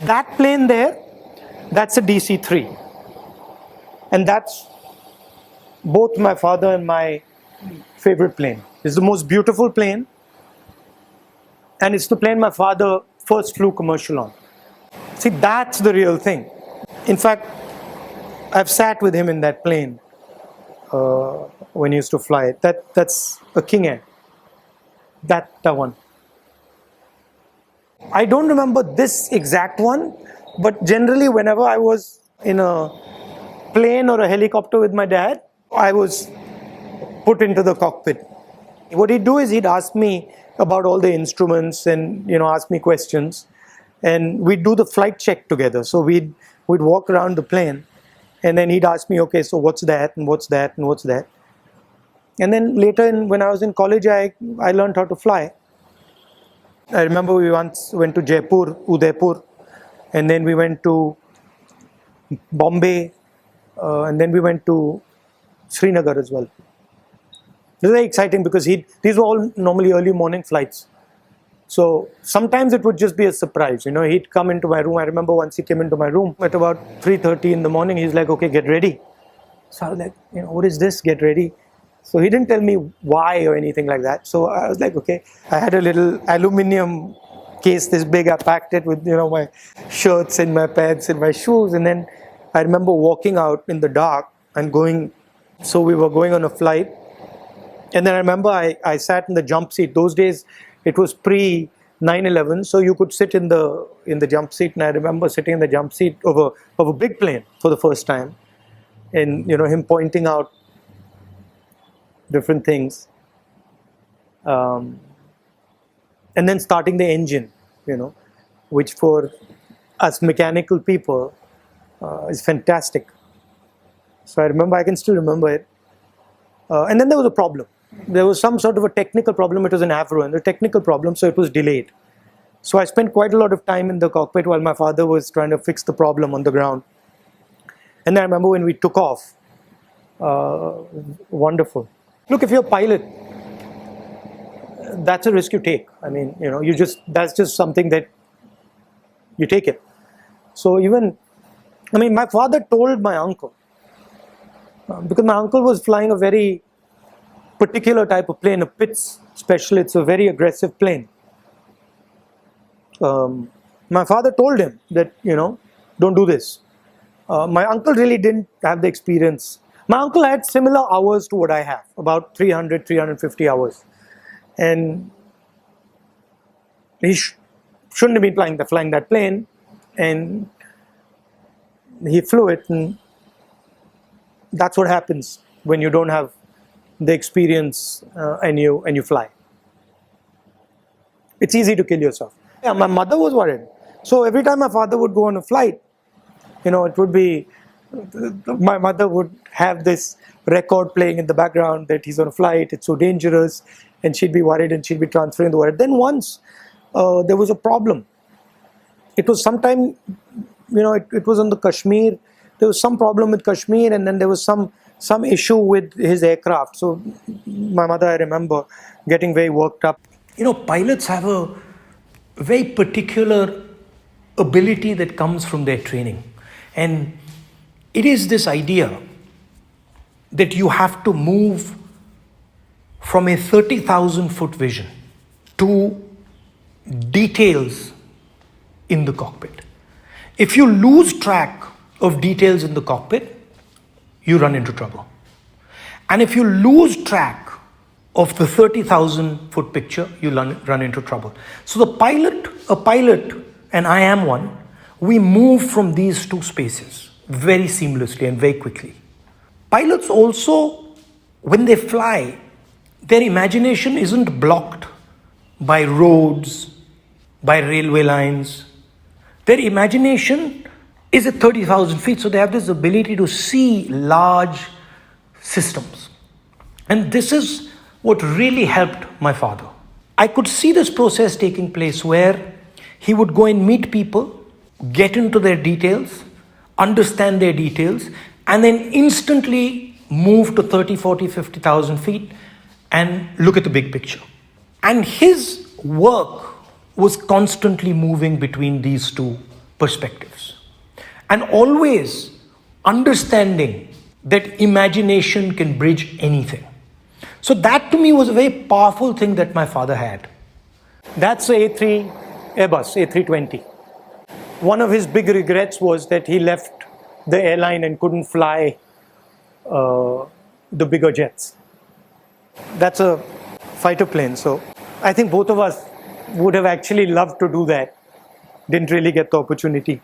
That plane there, that's a DC-3. And that's both my father and my favorite plane. It's the most beautiful plane. And it's the plane my father first flew commercial on. See, that's the real thing. In fact, I've sat with him in that plane when he used to fly it. That's a King Air. That one. I don't remember this exact one, but generally whenever I was in a plane or a helicopter with my dad, I was put into the cockpit. What he'd do is he'd ask me about all the instruments and ask me questions, and we'd do the flight check together. So we'd walk around the plane, and then he'd ask me, okay, so what's that and what's that and what's that. And then later when I was in college, I learned how to fly. I remember we once went to Jaipur, Udaipur, and then we went to Bombay, and then we went to Srinagar as well. It was very exciting because these were all normally early morning flights. So sometimes it would just be a surprise. He'd come into my room. I remember once he came into my room at about 3:30 in the morning. He's like, okay, get ready. So I was like, what is this? Get ready. So he didn't tell me why or anything like that. So I was like, okay. I had a little aluminium case this big. I packed it with, my shirts and my pants and my shoes. And then I remember walking out in the dark and going. So we were going on a flight. And then I remember I sat in the jump seat. Those days, it was pre 9/11, so you could sit in the jump seat. And I remember sitting in the jump seat of a big plane for the first time, and him pointing out different things, and then starting the engine, which for us mechanical people is fantastic. So I can still remember it. And then there was a problem. There was some sort of a technical problem. It was an Avro, and the technical problem, so it was delayed. So I spent quite a lot of time in the cockpit while my father was trying to fix the problem on the ground. And then I remember when we took off, wonderful. Look, if you're a pilot, that's a risk you take. I mean, that's just something that you take it. So my father told my uncle, because my uncle was flying a very particular type of plane, a Pitts Special. It's a very aggressive plane. My father told him that, don't do this. My uncle really didn't have the experience. My uncle had similar hours to what I have, about 300, 350 hours. And he shouldn't have been flying that plane. And he flew it, and that's what happens when you don't have the experience and you fly. It's easy to kill yourself. Yeah, my mother was worried. So every time my father would go on a flight, it would be, my mother would have this record playing in the background that he's on a flight, it's so dangerous, and she'd be worried and she'd be transferring the word. Then once there was a problem. It was sometime, it was on the Kashmir. There was some problem with Kashmir, and then there was some issue with his aircraft. So my mother, I remember, getting very worked up. Pilots have a very particular ability that comes from their training. And it is this idea that you have to move from a 30,000 foot vision to details in the cockpit. If you lose track of details in the cockpit, you run into trouble. And if you lose track of the 30,000 foot picture, you run into trouble. So a pilot, and I am one, we move from these two spaces very seamlessly and very quickly. Pilots also, when they fly, their imagination isn't blocked by roads, by railway lines. Their imagination is at 30,000 feet, so they have this ability to see large systems. And this is what really helped my father. I could see this process taking place where he would go and meet people, get into their details, understand their details, and then instantly move to 30, 40, 50,000 feet and look at the big picture. And his work was constantly moving between these two perspectives. And always understanding that imagination can bridge anything. So that to me was a very powerful thing that my father had. That's the A3 Airbus, A320. One of his big regrets was that he left the airline and couldn't fly the bigger jets. That's a fighter plane, so I think both of us would have actually loved to do that. Didn't really get the opportunity.